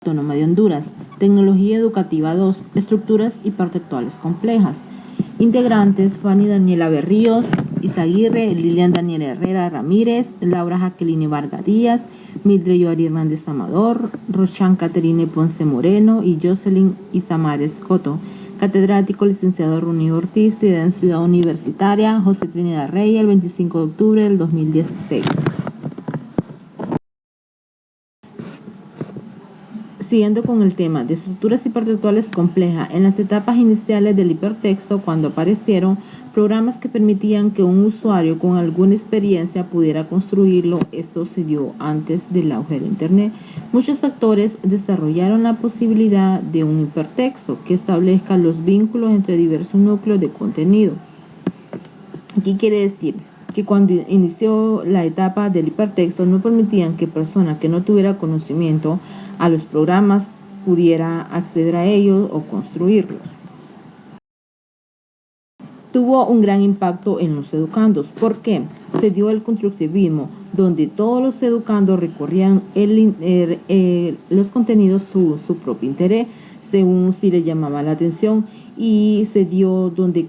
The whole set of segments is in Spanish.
Autónoma de Honduras, Tecnología Educativa 2, Estructuras hipertextuales complejas. Integrantes: Fanny Daniela Berríos, Izaguirre, Lilian Daniela Herrera Ramírez, Laura Jacqueline Vargas Díaz, Mildred Yoari Hernández Amador, Rochan Caterine Ponce Moreno y Jocelyn Isamares Coto. Catedrático: licenciado Ronnie Ortiz, en Ciudad Universitaria, José Trinidad Rey, el 25 de octubre del 2016. Siguiendo con el tema de estructuras hipertextuales complejas, en las etapas iniciales del hipertexto, cuando aparecieron programas que permitían que un usuario con alguna experiencia pudiera construirlo, esto se dio antes del auge del Internet. Muchos actores desarrollaron la posibilidad de un hipertexto que establezca los vínculos entre diversos núcleos de contenido. ¿Qué quiere decir? Que cuando inició la etapa del hipertexto no permitían que personas que no tuvieran conocimiento a los programas pudiera acceder a ellos o construirlos. Tuvo un gran impacto en los educandos. ¿Por qué? Se dio el constructivismo, donde todos los educandos recorrían los contenidos su propio interés, según si les llamaba la atención, y se dio donde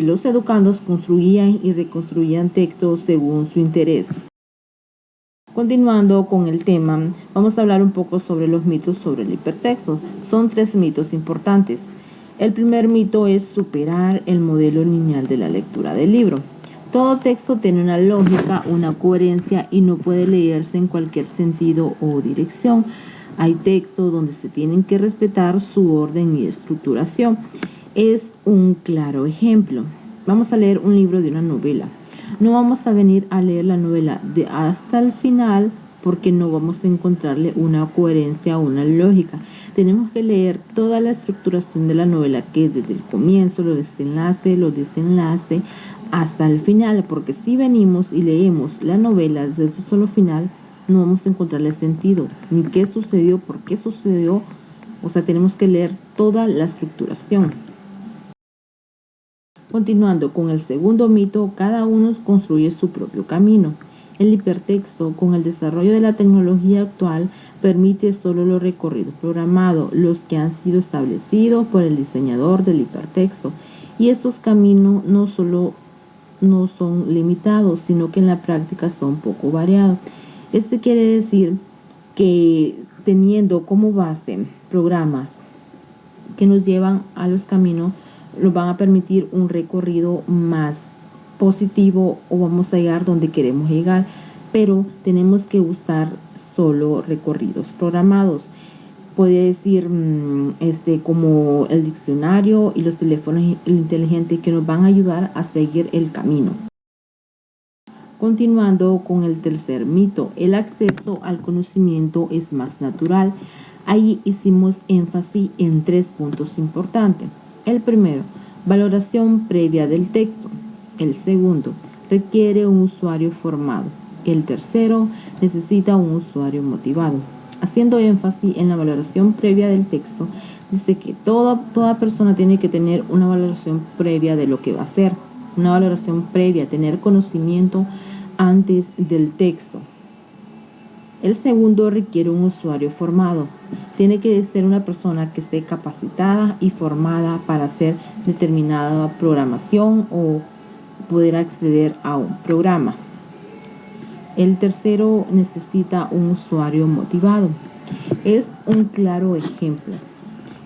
los educandos construían y reconstruían textos según su interés. Continuando con el tema, vamos a hablar un poco sobre los mitos sobre el hipertexto. Son 3 mitos importantes. El primer mito es superar el modelo lineal de la lectura del libro. Todo texto tiene una lógica, una coherencia y no puede leerse en cualquier sentido o dirección. Hay textos donde se tienen que respetar su orden y estructuración. Es un claro ejemplo. Vamos a leer un libro de una novela. No vamos a venir a leer la novela de hasta el final porque no vamos a encontrarle una coherencia o una lógica. Tenemos que leer toda la estructuración de la novela, que es desde el comienzo, los desenlaces, hasta el final, porque si venimos y leemos la novela desde su solo final, no vamos a encontrarle sentido, ni qué sucedió, por qué sucedió. O sea, tenemos que leer toda la estructuración. Continuando con el segundo mito, cada uno construye su propio camino. El hipertexto, con el desarrollo de la tecnología actual, permite solo los recorridos programados, los que han sido establecidos por el diseñador del hipertexto. Y estos caminos no solo no son limitados, sino que en la práctica son poco variados. Esto quiere decir que teniendo como base programas que nos llevan a los caminos, nos van a permitir un recorrido más positivo o vamos a llegar donde queremos llegar, pero tenemos que usar solo recorridos programados. Puede decir como el diccionario y los teléfonos inteligentes que nos van a ayudar a seguir el camino. Continuando con el tercer mito, el acceso al conocimiento es más natural. Ahí hicimos énfasis en 3 puntos importantes. El primero, valoración previa del texto. El segundo, requiere un usuario formado. El tercero, necesita un usuario motivado. Haciendo énfasis en la valoración previa del texto, dice que toda persona tiene que tener una valoración previa de lo que va a hacer. Una valoración previa, tener conocimiento antes del texto. El segundo, requiere un usuario formado. Tiene que ser una persona que esté capacitada y formada para hacer determinada programación o poder acceder a un programa. El tercero, necesita un usuario motivado. Es un claro ejemplo.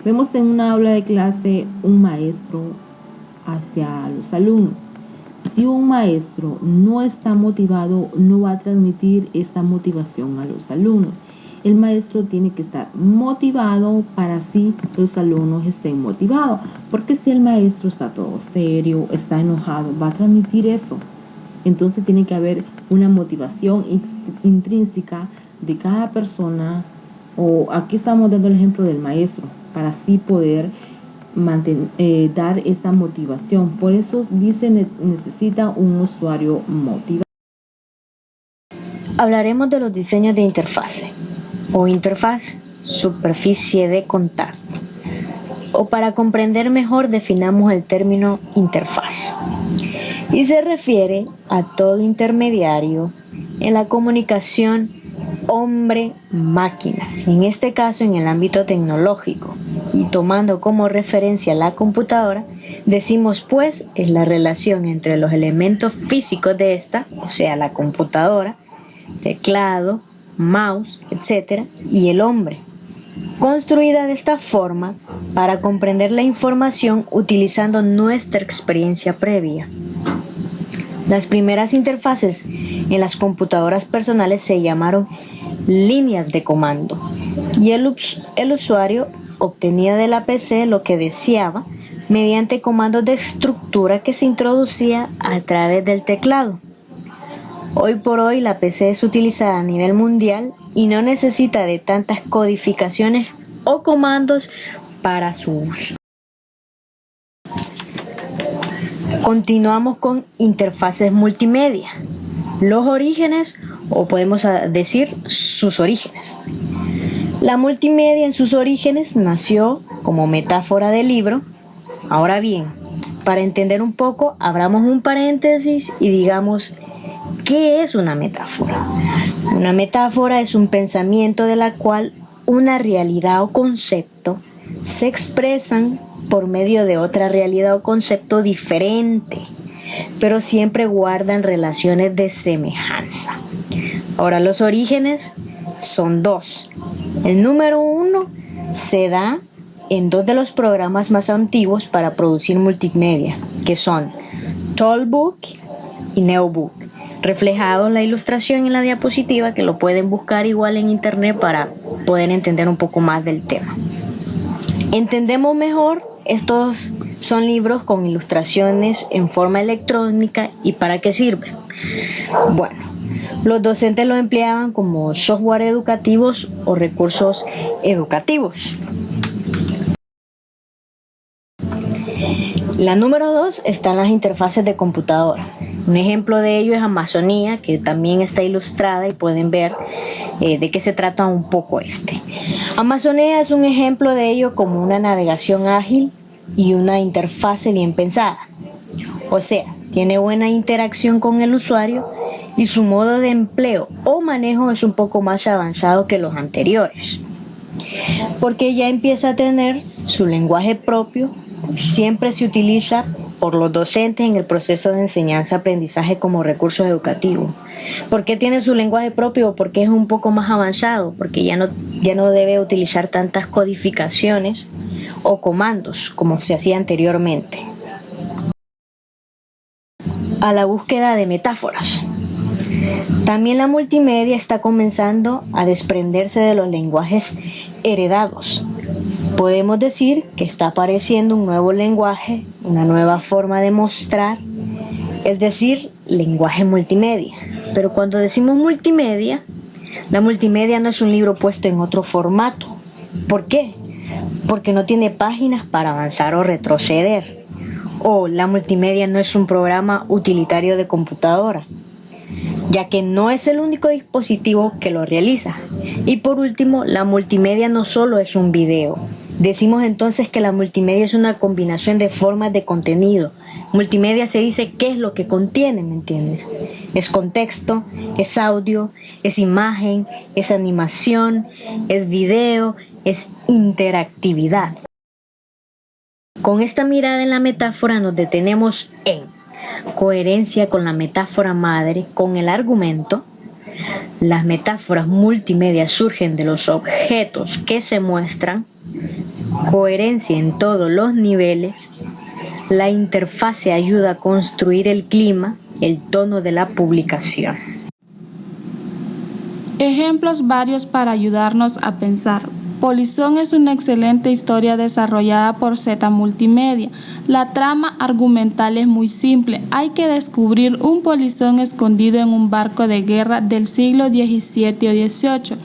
Vemos en una aula de clase un maestro hacia los alumnos. Si un maestro no está motivado, no va a transmitir esa motivación a los alumnos. El maestro tiene que estar motivado para así los alumnos estén motivados. Porque si el maestro está todo serio, está enojado, va a transmitir eso. Entonces tiene que haber una motivación intrínseca de cada persona. O aquí estamos dando el ejemplo del maestro, para así poder dar esa motivación. Por eso dice necesita un usuario motivado. Hablaremos de los diseños de interfase o interfaz, superficie de contacto. O para comprender mejor definamos el término interfaz. Y se refiere a todo intermediario en la comunicación hombre-máquina, en este caso en el ámbito tecnológico, y tomando como referencia la computadora, decimos pues es la relación entre los elementos físicos de esta, o sea la computadora, teclado, mouse, etc., y el hombre, construida de esta forma para comprender la información utilizando nuestra experiencia previa. Las primeras interfaces en las computadoras personales se llamaron líneas de comando y el usuario obtenía de la PC lo que deseaba mediante comandos de estructura que se introducía a través del teclado. Hoy por hoy la PC es utilizada a nivel mundial y no necesita de tantas codificaciones o comandos para su uso. Continuamos con interfaces multimedia, los orígenes o podemos decir sus orígenes. La multimedia en sus orígenes nació como metáfora de libro. Ahora bien, para entender un poco, abramos un paréntesis y digamos, ¿qué es una metáfora? Una metáfora es un pensamiento de la cual una realidad o concepto se expresan por medio de otra realidad o concepto diferente, pero siempre guardan relaciones de semejanza. Ahora, los orígenes son dos. El número 1 se da en dos de los programas más antiguos para producir multimedia, que son Tollbook y Neobook, reflejado en la ilustración en la diapositiva, que lo pueden buscar igual en internet para poder entender un poco más del tema. Entendemos mejor, estos son libros con ilustraciones en forma electrónica. ¿Y para qué sirven? Bueno, los docentes lo empleaban como software educativos o recursos educativos. La número 2 están las interfaces de computadora. Un ejemplo de ello es Amazonía, que también está ilustrada y pueden ver de qué se trata un poco este. Amazonía es un ejemplo de ello como una navegación ágil y una interfase bien pensada. O sea, tiene buena interacción con el usuario y su modo de empleo o manejo es un poco más avanzado que los anteriores, porque ya empieza a tener su lenguaje propio. Siempre se utiliza por los docentes en el proceso de enseñanza-aprendizaje como recurso educativo. ¿Por qué tiene su lenguaje propio? Porque es un poco más avanzado, porque ya no debe utilizar tantas codificaciones o comandos como se hacía anteriormente. A la búsqueda de metáforas. También la multimedia está comenzando a desprenderse de los lenguajes heredados. Podemos decir que está apareciendo un nuevo lenguaje, una nueva forma de mostrar, es decir, lenguaje multimedia. Pero cuando decimos multimedia, la multimedia no es un libro puesto en otro formato. ¿Por qué? Porque no tiene páginas para avanzar o retroceder. O la multimedia no es un programa utilitario de computadora, ya que no es el único dispositivo que lo realiza. Y por último, la multimedia no solo es un video. Decimos entonces que la multimedia es una combinación de formas de contenido. Multimedia se dice qué es lo que contiene, ¿me entiendes? Es contexto, es audio, es imagen, es animación, es video, es interactividad. Con esta mirada en la metáfora nos detenemos en coherencia con la metáfora madre, con el argumento. Las metáforas multimedia surgen de los objetos que se muestran, coherencia en todos los niveles. La interfase ayuda a construir el clima, el tono de la publicación. Ejemplos varios para ayudarnos a pensar. Polizón es una excelente historia desarrollada por Z Multimedia. La trama argumental es muy simple. Hay que descubrir un polizón escondido en un barco de guerra del siglo XVII o XVIII.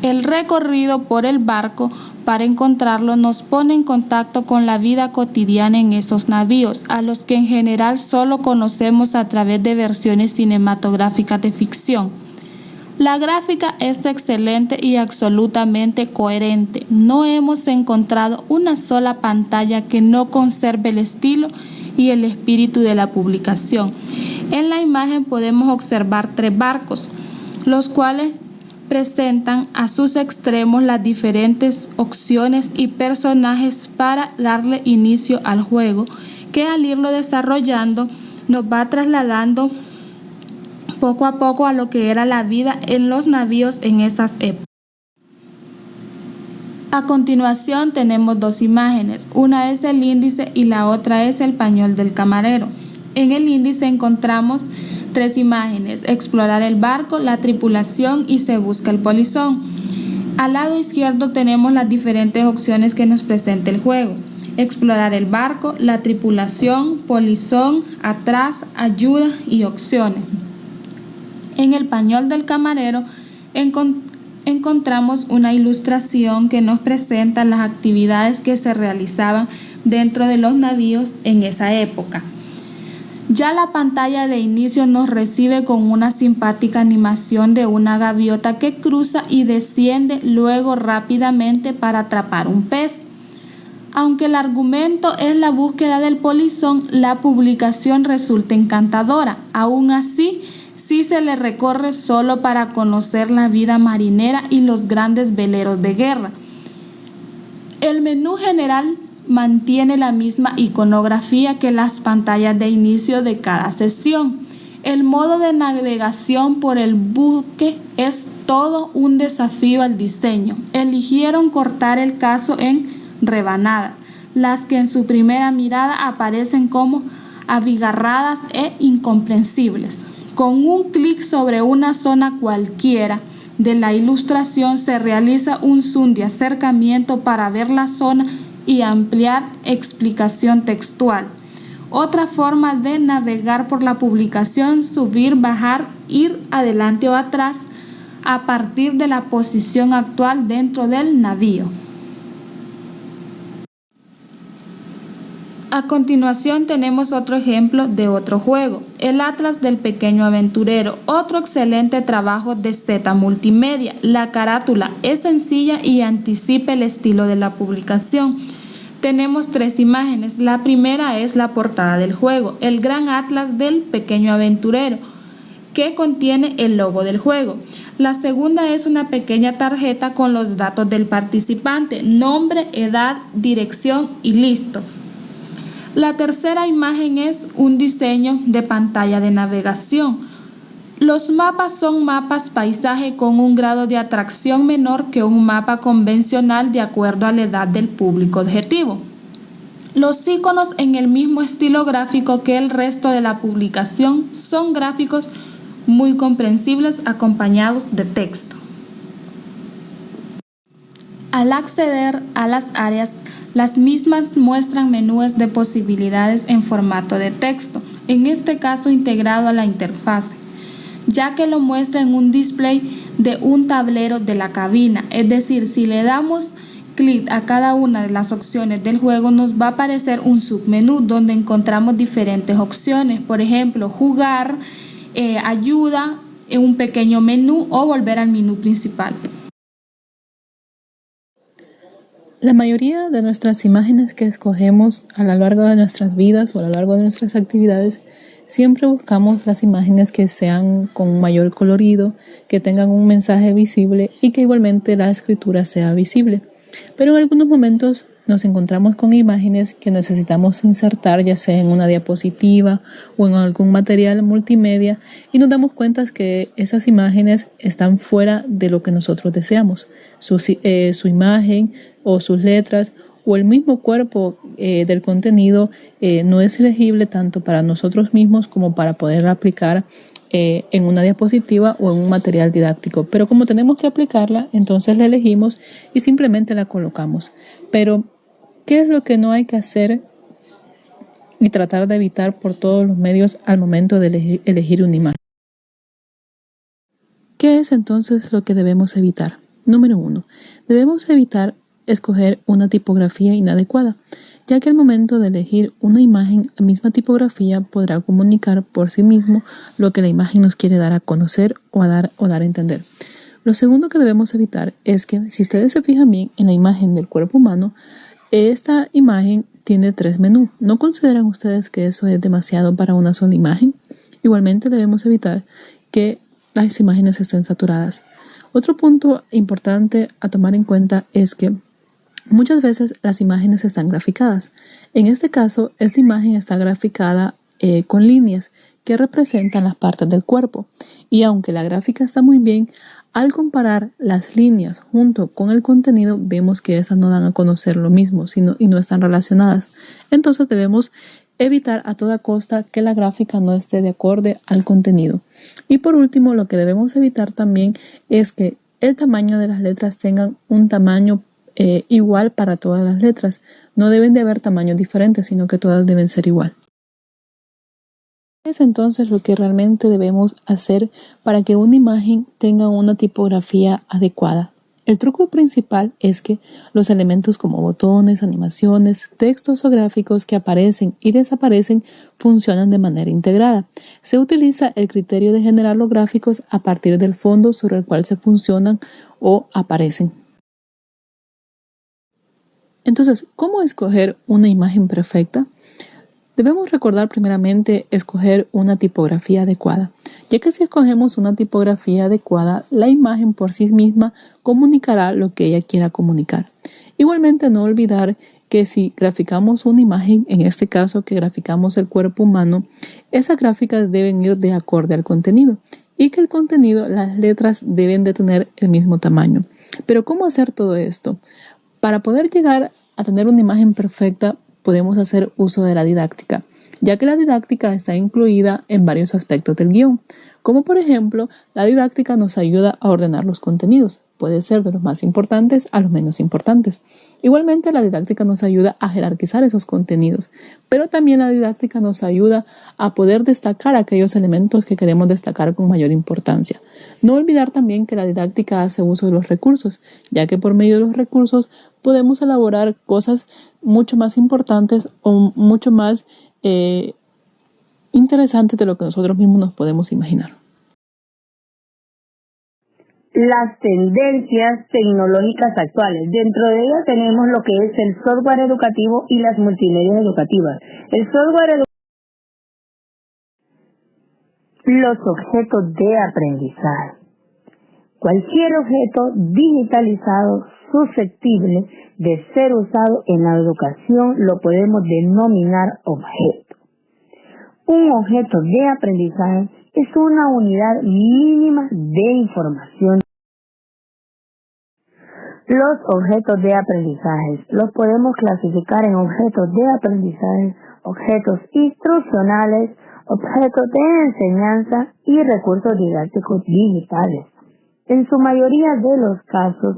El recorrido por el barco para encontrarlo nos pone en contacto con la vida cotidiana en esos navíos, a los que en general solo conocemos a través de versiones cinematográficas de ficción. La gráfica es excelente y absolutamente coherente. No hemos encontrado una sola pantalla que no conserve el estilo y el espíritu de la publicación. En la imagen podemos observar 3 barcos, los cuales presentan a sus extremos las diferentes opciones y personajes para darle inicio al juego, que al irlo desarrollando nos va trasladando poco a poco a lo que era la vida en los navíos en esas épocas. A continuación tenemos dos imágenes, una es el índice y la otra es el pañol del camarero. En el índice encontramos tres imágenes: explorar el barco, la tripulación y se busca el polizón. Al lado izquierdo tenemos las diferentes opciones que nos presenta el juego: explorar el barco, la tripulación, polizón, atrás, ayuda y opciones. En el pañol del camarero encontramos una ilustración que nos presenta las actividades que se realizaban dentro de los navíos en esa época. Ya la pantalla de inicio nos recibe con una simpática animación de una gaviota que cruza y desciende luego rápidamente para atrapar un pez. Aunque el argumento es la búsqueda del polizón, la publicación resulta encantadora. Aún así, sí se le recorre solo para conocer la vida marinera y los grandes veleros de guerra. El menú general mantiene la misma iconografía que las pantallas de inicio de cada sesión. El modo de navegación por el buque es todo un desafío al diseño. Eligieron cortar el caso en rebanadas, las que en su primera mirada aparecen como abigarradas e incomprensibles. Con un clic sobre una zona cualquiera de la ilustración se realiza un zoom de acercamiento para ver la zona y ampliar explicación textual. Otra forma de navegar por la publicación: subir, bajar, ir adelante o atrás a partir de la posición actual dentro del navío. A continuación tenemos otro ejemplo de otro juego, el Atlas del Pequeño Aventurero, otro excelente trabajo de Z Multimedia. La carátula es sencilla y anticipa el estilo de la publicación. Tenemos tres imágenes. La primera es la portada del juego, el Gran Atlas del Pequeño Aventurero, que contiene el logo del juego. La segunda es una pequeña tarjeta con los datos del participante, nombre, edad, dirección y listo. La tercera imagen es un diseño de pantalla de navegación. Los mapas son mapas paisaje con un grado de atracción menor que un mapa convencional de acuerdo a la edad del público objetivo. Los iconos en el mismo estilo gráfico que el resto de la publicación son gráficos muy comprensibles acompañados de texto. Al acceder a las áreas, las mismas muestran menús de posibilidades en formato de texto, en este caso integrado a la interfase, ya que lo muestra en un display de un tablero de la cabina. Es decir, si le damos clic a cada una de las opciones del juego, nos va a aparecer un submenú donde encontramos diferentes opciones, por ejemplo, jugar, ayuda, un pequeño menú o volver al menú principal. La mayoría de nuestras imágenes que escogemos a lo largo de nuestras vidas o a lo largo de nuestras actividades, siempre buscamos las imágenes que sean con mayor colorido, que tengan un mensaje visible y que igualmente la escritura sea visible. Pero en algunos momentos nos encontramos con imágenes que necesitamos insertar, ya sea en una diapositiva o en algún material multimedia, y nos damos cuenta que esas imágenes están fuera de lo que nosotros deseamos. Su imagen o sus letras o el mismo cuerpo del contenido no es elegible tanto para nosotros mismos como para poder aplicar en una diapositiva o en un material didáctico. Pero como tenemos que aplicarla, entonces la elegimos y simplemente la colocamos. Pero, ¿qué es lo que no hay que hacer y tratar de evitar por todos los medios al momento de elegir una imagen? ¿Qué es entonces lo que debemos evitar? Número 1. Debemos evitar escoger una tipografía inadecuada, ya que al momento de elegir una imagen, la misma tipografía podrá comunicar por sí mismo lo que la imagen nos quiere dar a conocer o dar a entender. Lo segundo que debemos evitar es que, si ustedes se fijan bien en la imagen del cuerpo humano, esta imagen tiene 3 menús. ¿No consideran ustedes que eso es demasiado para una sola imagen? Igualmente debemos evitar que las imágenes estén saturadas. Otro punto importante a tomar en cuenta es que muchas veces las imágenes están graficadas. En este caso, esta imagen está graficada con líneas que representan las partes del cuerpo. Y aunque la gráfica está muy bien, al comparar las líneas junto con el contenido, vemos que esas no dan a conocer lo mismo y no están relacionadas. Entonces debemos evitar a toda costa que la gráfica no esté de acorde al contenido. Y por último, lo que debemos evitar también es que el tamaño de las letras tengan un tamaño igual para todas las letras. No deben de haber tamaños diferentes, sino que todas deben ser igual. Es entonces lo que realmente debemos hacer para que una imagen tenga una tipografía adecuada. El truco principal es que los elementos como botones, animaciones, textos o gráficos que aparecen y desaparecen funcionan de manera integrada. Se utiliza el criterio de generar los gráficos a partir del fondo sobre el cual se funcionan o aparecen. Entonces, ¿cómo escoger una imagen perfecta? Debemos recordar primeramente escoger una tipografía adecuada, ya que si escogemos una tipografía adecuada, la imagen por sí misma comunicará lo que ella quiera comunicar. Igualmente, no olvidar que si graficamos una imagen, en este caso que graficamos el cuerpo humano, esas gráficas deben ir de acorde al contenido y que el contenido, las letras deben de tener el mismo tamaño. Pero ¿cómo hacer todo esto? Para poder llegar a tener una imagen perfecta, podemos hacer uso de la didáctica, ya que la didáctica está incluida en varios aspectos del guión, como por ejemplo, la didáctica nos ayuda a ordenar los contenidos, puede ser de los más importantes a los menos importantes. Igualmente, la didáctica nos ayuda a jerarquizar esos contenidos, pero también la didáctica nos ayuda a poder destacar aquellos elementos que queremos destacar con mayor importancia. No olvidar también que la didáctica hace uso de los recursos, ya que por medio de los recursos podemos elaborar cosas mucho más importantes o mucho más interesantes de lo que nosotros mismos nos podemos imaginar. Las tendencias tecnológicas actuales. Dentro de ellas tenemos lo que es el software educativo y las multimedias educativas. El software los objetos de aprendizaje. Cualquier objeto digitalizado susceptible de ser usado en la educación lo podemos denominar objeto. Un objeto de aprendizaje es una unidad mínima de información. Los objetos de aprendizaje los podemos clasificar en objetos de aprendizaje, objetos instruccionales, objetos de enseñanza y recursos didácticos digitales. En su mayoría de los casos,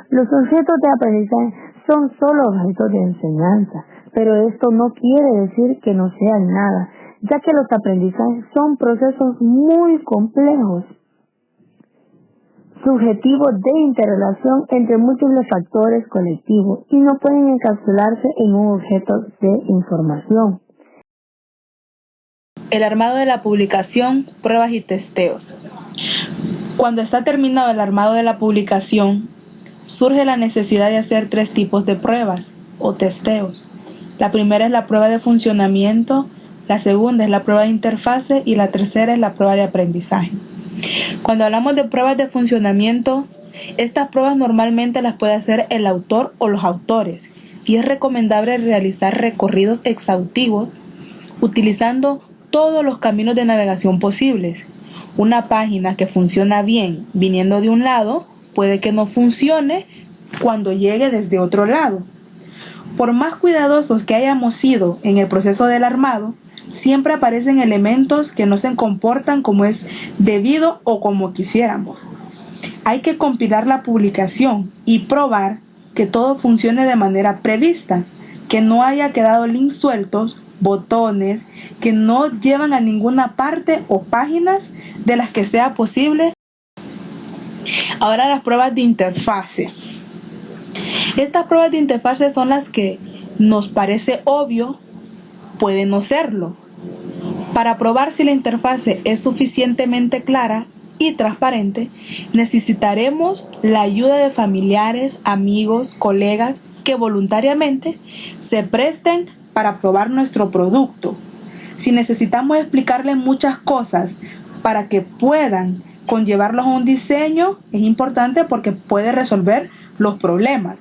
los objetos de aprendizaje son solo objetos de enseñanza, pero esto no quiere decir que no sean nada, ya que los aprendizajes son procesos muy complejos, subjetivos de interrelación entre múltiples factores colectivos y no pueden encapsularse en un objeto de información. El armado de la publicación, pruebas y testeos. Cuando está terminado el armado de la publicación, surge la necesidad de hacer 3 tipos de pruebas o testeos. La primera es la prueba de funcionamiento, la segunda es la prueba de interfase y la tercera es la prueba de aprendizaje. Cuando hablamos de pruebas de funcionamiento, estas pruebas normalmente las puede hacer el autor o los autores y es recomendable realizar recorridos exhaustivos utilizando todos los caminos de navegación posibles. Una página que funciona bien viniendo de un lado puede que no funcione cuando llegue desde otro lado. Por más cuidadosos que hayamos sido en el proceso del armado, siempre aparecen elementos que no se comportan como es debido o como quisiéramos. Hay que compilar la publicación y probar que todo funcione de manera prevista, que no haya quedado links sueltos, botones que no llevan a ninguna parte o páginas de las que sea posible. Ahora las pruebas de interfase. Estas pruebas de interfase son las que nos parece obvio, puede no serlo. Para probar si la interfase es suficientemente clara y transparente, necesitaremos la ayuda de familiares, amigos, colegas que voluntariamente se presten para probar nuestro producto. Si necesitamos explicarles muchas cosas para que puedan Conllevarlos a un diseño es importante porque puede resolver los problemas.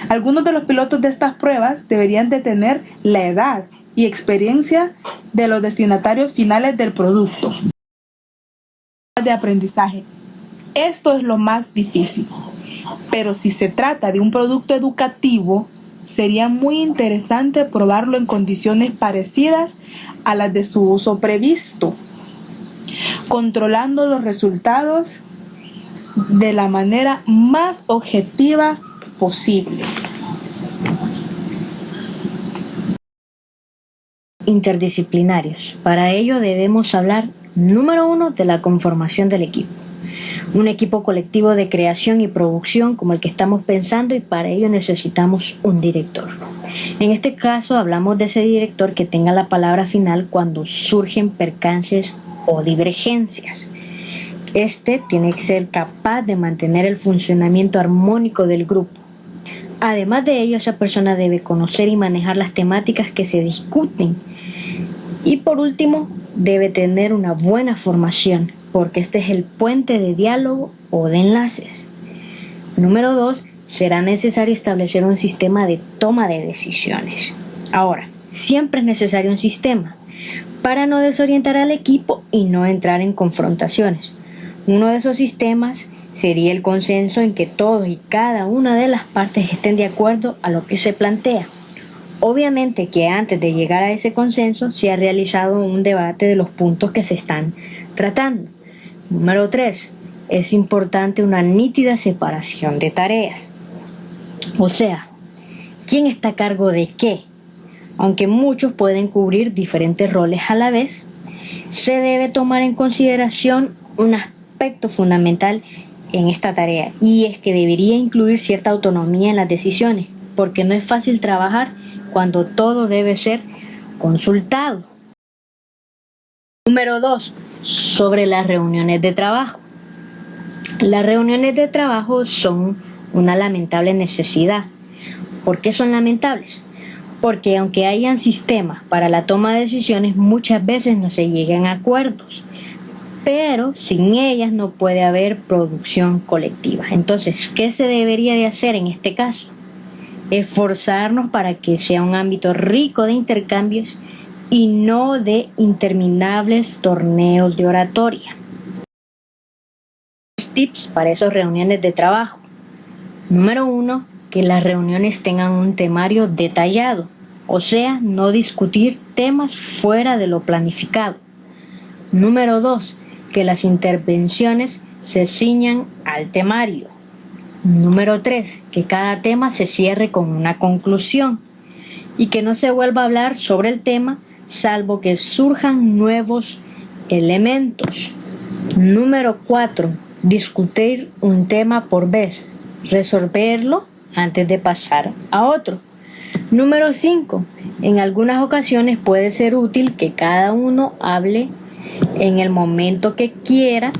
Algunos de los pilotos de estas pruebas deberían de tener la edad y experiencia de los destinatarios finales del producto de aprendizaje. Esto es lo más difícil, pero si se trata de un producto educativo, sería muy interesante probarlo en condiciones parecidas a las de su uso previsto, controlando los resultados de la manera más objetiva posible. Interdisciplinarios. Para ello debemos hablar, número 1, de la conformación del equipo. Un equipo colectivo de creación y producción como el que estamos pensando, y para ello necesitamos un director. En este caso hablamos de ese director que tenga la palabra final cuando surgen percances o divergencias. Este tiene que ser capaz de mantener el funcionamiento armónico del grupo. Además de ello, esa persona debe conocer y manejar las temáticas que se discuten. Y por último, debe tener una buena formación, porque este es el puente de diálogo o de enlaces. Número 2, será necesario establecer un sistema de toma de decisiones. Ahora, siempre es necesario un sistema para no desorientar al equipo y no entrar en confrontaciones. Uno de esos sistemas sería el consenso en que todos y cada una de las partes estén de acuerdo a lo que se plantea. Obviamente que antes de llegar a ese consenso se ha realizado un debate de los puntos que se están tratando. Número 3, es importante una nítida separación de tareas. O sea, ¿quién está a cargo de qué? Aunque muchos pueden cubrir diferentes roles a la vez, se debe tomar en consideración un aspecto fundamental en esta tarea, y es que debería incluir cierta autonomía en las decisiones, porque no es fácil trabajar cuando todo debe ser consultado. Número 2, sobre las reuniones de trabajo. Las reuniones de trabajo son una lamentable necesidad. ¿Por qué son lamentables? Porque aunque hayan sistemas para la toma de decisiones, muchas veces no se llegan a acuerdos, pero sin ellas no puede haber producción colectiva. Entonces, ¿qué se debería de hacer en este caso? Esforzarnos para que sea un ámbito rico de intercambios y no de interminables torneos de oratoria. Tips para esas reuniones de trabajo. Número 1, que las reuniones tengan un temario detallado, o sea, no discutir temas fuera de lo planificado. Número 2, que las intervenciones se ciñan al temario. Número 3, que cada tema se cierre con una conclusión y que no se vuelva a hablar sobre el tema salvo que surjan nuevos elementos. Número 4, discutir un tema por vez, resolverlo antes de pasar a otro. Número 5, en algunas ocasiones puede ser útil que cada uno hable en el momento que quiera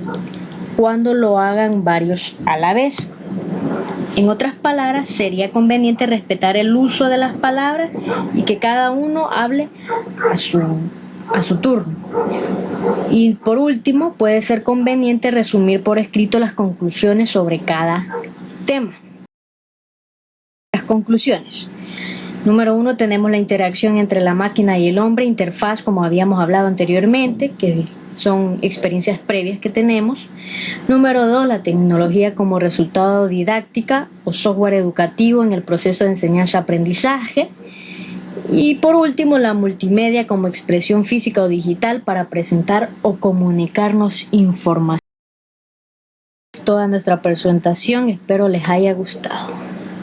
cuando lo hagan varios a la vez. En otras palabras, sería conveniente respetar el uso de las palabras y que cada uno hable a su turno. Y por último, puede ser conveniente resumir por escrito las conclusiones sobre cada tema. Las conclusiones. Número 1, tenemos la interacción entre la máquina y el hombre, interfaz, como habíamos hablado anteriormente, que son experiencias previas que tenemos. Número 2, la tecnología como resultado didáctica o software educativo en el proceso de enseñanza-aprendizaje. Y por último, la multimedia como expresión física o digital para presentar o comunicarnos información. Toda nuestra presentación, espero les haya gustado.